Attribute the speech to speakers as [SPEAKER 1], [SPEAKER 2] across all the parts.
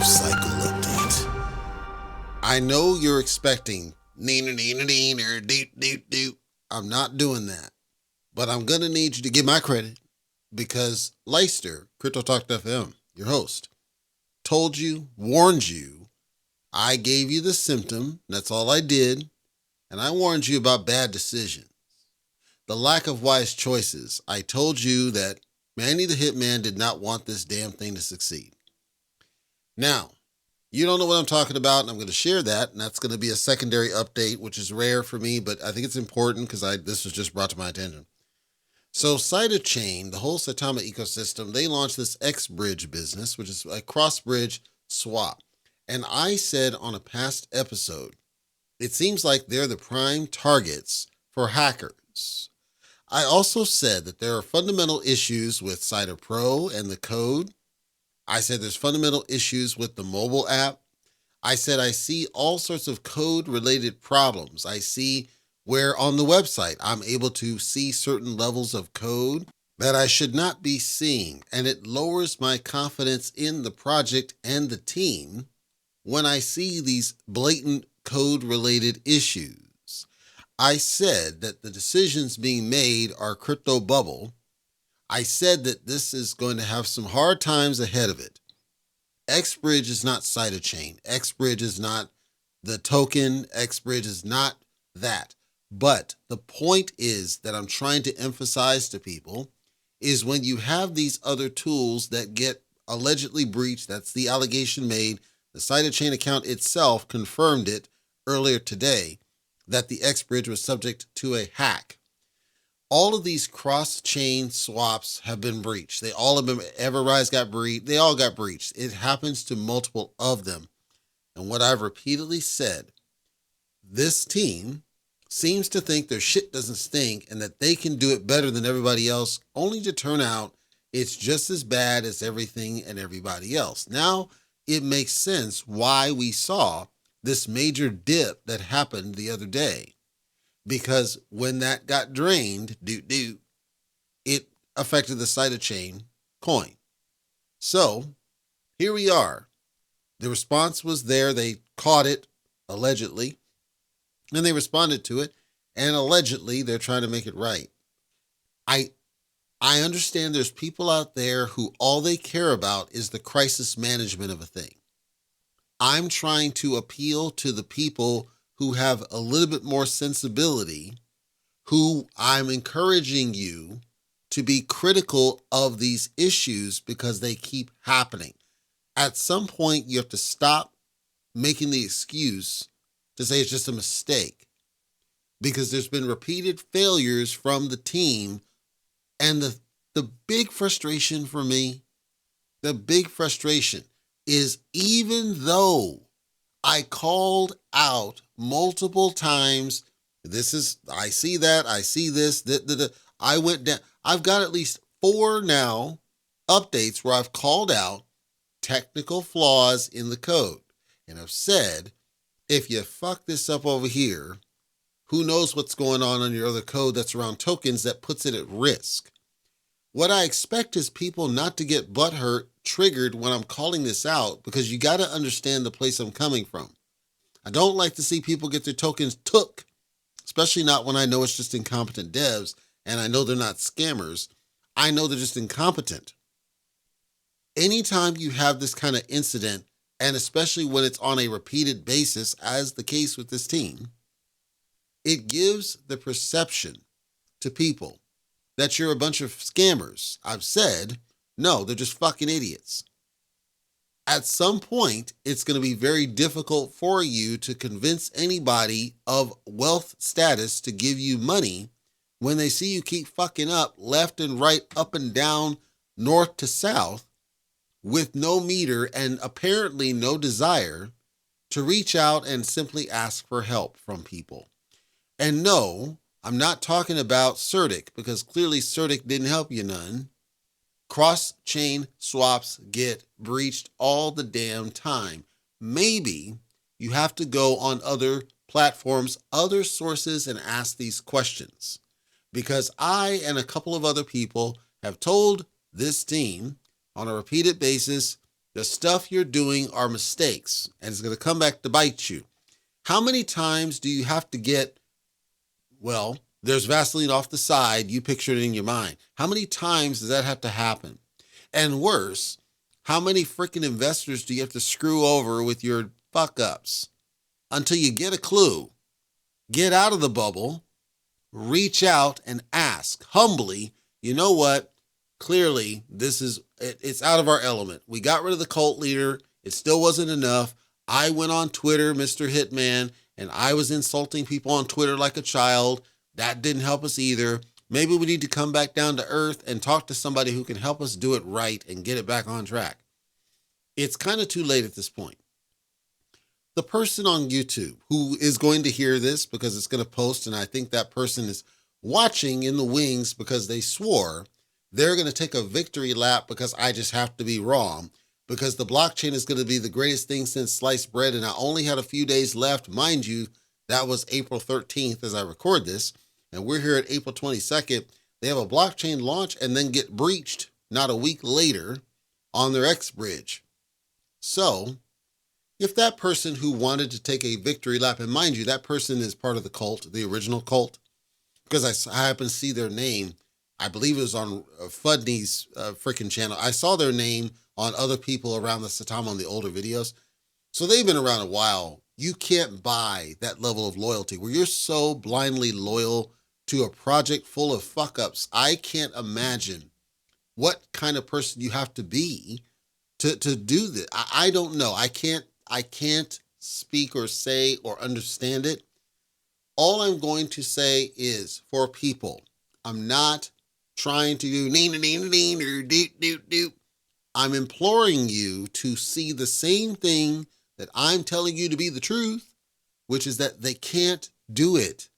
[SPEAKER 1] Life cycle update. I know you're expecting neener neener neener doot doot doot. I'm not doing that, but I'm gonna need you to give my credit because Leicester, Crypto Talk FM, your host, told you, warned you. I gave you the symptom. That's all I did, and I warned you about bad decisions, the lack of wise choices. I told you that Manny the Hitman did not want this damn thing to succeed. Now, you don't know what I'm talking about, and I'm going to share that, and that's going to be a secondary update, which is rare for me, but I think it's important because this was just brought to my attention. So SaitaChain, the whole Saitama ecosystem, they launched this XBridge business, which is a cross-bridge swap. And I said on a past episode, it seems like they're the prime targets for hackers. I also said that there are fundamental issues with Saita Pro and the code. I said there's fundamental issues with the mobile app. I said I see all sorts of code-related problems. I see where on the website I'm able to see certain levels of code that I should not be seeing, and it lowers my confidence in the project and the team when I see these blatant code-related issues. I said that the decisions being made are crypto bubble. I said that this is going to have some hard times ahead of it. XBridge is not SaitaChain. XBridge is not the token. XBridge is not that. But the point is that I'm trying to emphasize to people is when you have these other tools that get allegedly breached, that's the allegation made. The SaitaChain account itself confirmed it earlier today that the XBridge was subject to a hack. All of these cross-chain swaps have been breached. They all have been, Everrise got breached. They all got breached. It happens to multiple of them. And what I've repeatedly said, this team seems to think their shit doesn't stink and that they can do it better than everybody else, only to turn out it's just as bad as everything and everybody else. Now it makes sense why we saw this major dip that happened the other day. Because when that got drained, it affected the SaitaChain coin. So here we are. The response was there. They caught it, allegedly, and they responded to it. And allegedly, they're trying to make it right. I understand there's people out there who all they care about is the crisis management of a thing. I'm trying to appeal to the people who have a little bit more sensibility, who I'm encouraging you to be critical of these issues because they keep happening. At some point, you have to stop making the excuse to say it's just a mistake because there's been repeated failures from the team. And the big frustration for me, the big frustration is even though I called out multiple times, I see that, I see this, I went down. I've got at least 4 now updates where I've called out technical flaws in the code. And I've said, if you fuck this up over here, who knows what's going on your other code that's around tokens that puts it at risk. What I expect is people not to get butthurt, triggered when I'm calling this out, because you got to understand the place I'm coming from. I don't like to see people get their tokens took, especially not when I know it's just incompetent devs and I know they're not scammers. I know they're just incompetent. Anytime you have this kind of incident, and especially when it's on a repeated basis, as the case with this team, it gives the perception to people that you're a bunch of scammers. I've said, no, they're just fucking idiots. At some point, it's going to be very difficult for you to convince anybody of wealth status to give you money when they see you keep fucking up left and right, up and down, north to south, with no meter and apparently no desire to reach out and simply ask for help from people. And no, I'm not talking about CertiK, because clearly CertiK didn't help you none. Cross-chain swaps get breached all the damn time. Maybe you have to go on other platforms, other sources, and ask these questions. Because I and a couple of other people have told this team on a repeated basis, The stuff you're doing are mistakes, and it's going to come back to bite you. How many times do you have to get, well, there's Vaseline off the side, you picture it in your mind. How many times does that have to happen? And worse, how many freaking investors do you have to screw over with your fuck ups until you get a clue, get out of the bubble, reach out and ask humbly, you know what? Clearly, it's out of our element. We got rid of the cult leader. It still wasn't enough. I went on Twitter, Mr. Hitman, and I was insulting people on Twitter like a child. That didn't help us either. Maybe we need to come back down to earth and talk to somebody who can help us do it right and get it back on track. It's kind of too late at this point. The person on YouTube who is going to hear this because it's going to post, and I think that person is watching in the wings because they swore, they're going to take a victory lap because I just have to be wrong, because the blockchain is going to be the greatest thing since sliced bread, and I only had a few days left. Mind you, that was April 13th as I record this, and we're here at April 22nd. They have a blockchain launch and then get breached not a week later on their XBridge. So if that person who wanted to take a victory lap, and mind you, that person is part of the cult, the original cult, because I happen to see their name. I believe it was on Fudney's freaking channel. I saw their name on other people around the Saitama on the older videos. So they've been around a while. You can't buy that level of loyalty where you're so blindly loyal to a project full of fuck-ups. I can't imagine what kind of person you have to be to do this. I don't know. I can't speak or say or understand it. All I'm going to say is, for people, I'm not trying to do or doop. I'm imploring you to see the same thing that I'm telling you to be the truth, which is that they can't do it.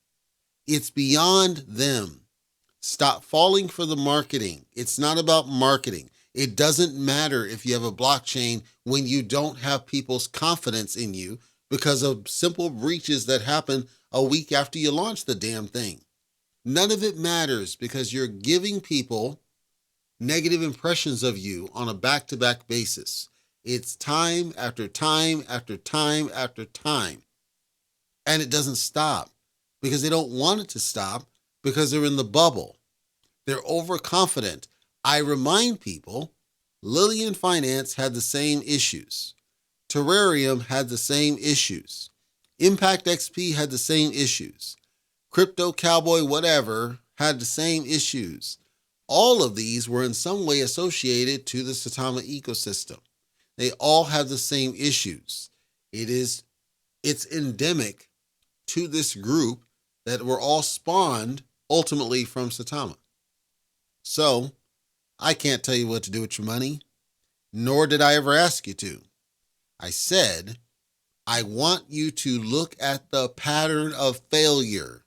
[SPEAKER 1] It's beyond them. Stop falling for the marketing. It's not about marketing. It doesn't matter if you have a blockchain when you don't have people's confidence in you because of simple breaches that happen a week after you launch the damn thing. None of it matters because you're giving people negative impressions of you on a back-to-back basis. It's time after time after time after time. And it doesn't stop because they don't want it to stop because they're in the bubble. They're overconfident. I remind people, Lillian Finance had the same issues. Terrarium had the same issues. Impact XP had the same issues. Crypto Cowboy whatever had the same issues. All of these were in some way associated to the Saitama ecosystem. They all have the same issues. It's endemic to this group that were all spawned ultimately from Saitama. So, I can't tell you what to do with your money, nor did I ever ask you to. I said, I want you to look at the pattern of failure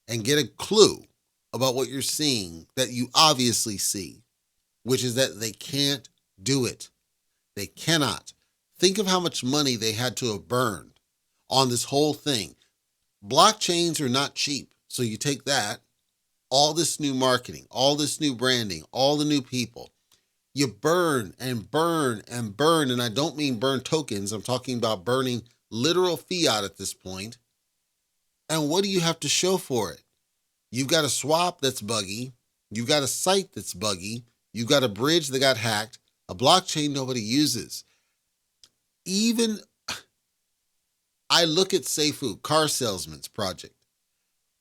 [SPEAKER 1] and get a clue about what you're seeing that you obviously see, which is that they can't do it. They cannot. Think of how much money they had to have burned on this whole thing. Blockchains are not cheap. So you take that, all this new marketing, all this new branding, all the new people, you burn and burn and burn. And I don't mean burn tokens. I'm talking about burning literal fiat at this point. And what do you have to show for it? You've got a swap that's buggy. You've got a site that's buggy. You've got a bridge that got hacked, a blockchain nobody uses. Even I look at Seifu, car salesman's project.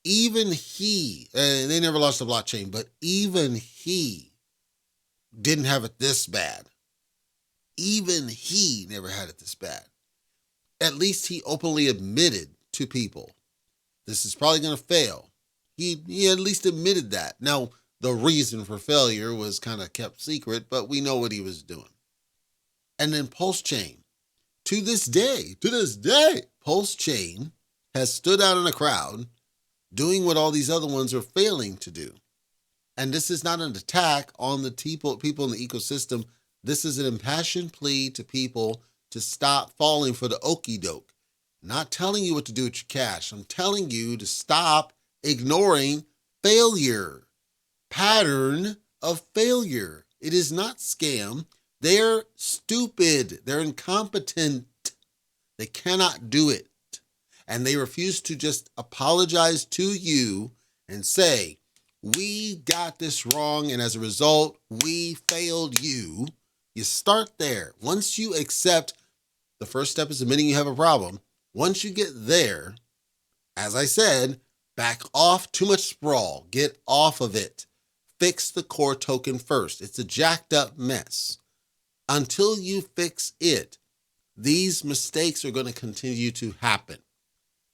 [SPEAKER 1] Even he, and they never lost a blockchain, but even he didn't have it this bad. Even he never had it this bad. At least he openly admitted to people, this is probably going to fail. He at least admitted that. Now, the reason for failure was kind of kept secret, but we know what he was doing. And then Pulse Chain. To this day, Pulse Chain has stood out in a crowd doing what all these other ones are failing to do. And this is not an attack on the people in the ecosystem. This is an impassioned plea to people to stop falling for the okie doke. I'm not telling you what to do with your cash. I'm telling you to stop ignoring failure. Pattern of failure. It is not scam. They're stupid. They're incompetent. They cannot do it. And they refuse to just apologize to you and say, we got this wrong, and as a result, we failed you. You start there. Once you accept, the first step is admitting you have a problem. Once you get there, as I said, back off too much sprawl. Get off of it. Fix the core token first. It's a jacked up mess. Until you fix it, these mistakes are going to continue to happen.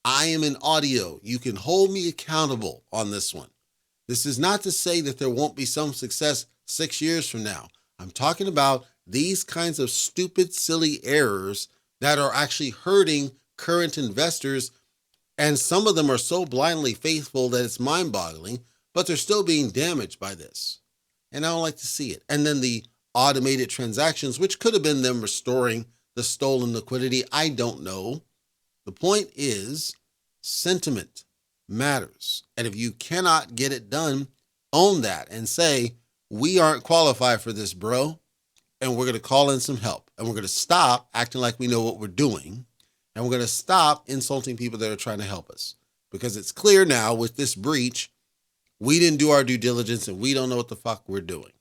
[SPEAKER 1] I am in audio. You can hold me accountable on this one. This is not to say that there won't be some success 6 years from now. I'm talking about these kinds of stupid, silly errors that are actually hurting current investors. And some of them are so blindly faithful that it's mind-boggling, but they're still being damaged by this. And I don't like to see it. And then the automated transactions, which could have been them restoring the stolen liquidity. I don't know. The point is, sentiment matters. And if you cannot get it done, own that and say, we aren't qualified for this, bro. And we're going to call in some help. And we're going to stop acting like we know what we're doing. And we're going to stop insulting people that are trying to help us. Because it's clear now with this breach, we didn't do our due diligence and we don't know what the fuck we're doing.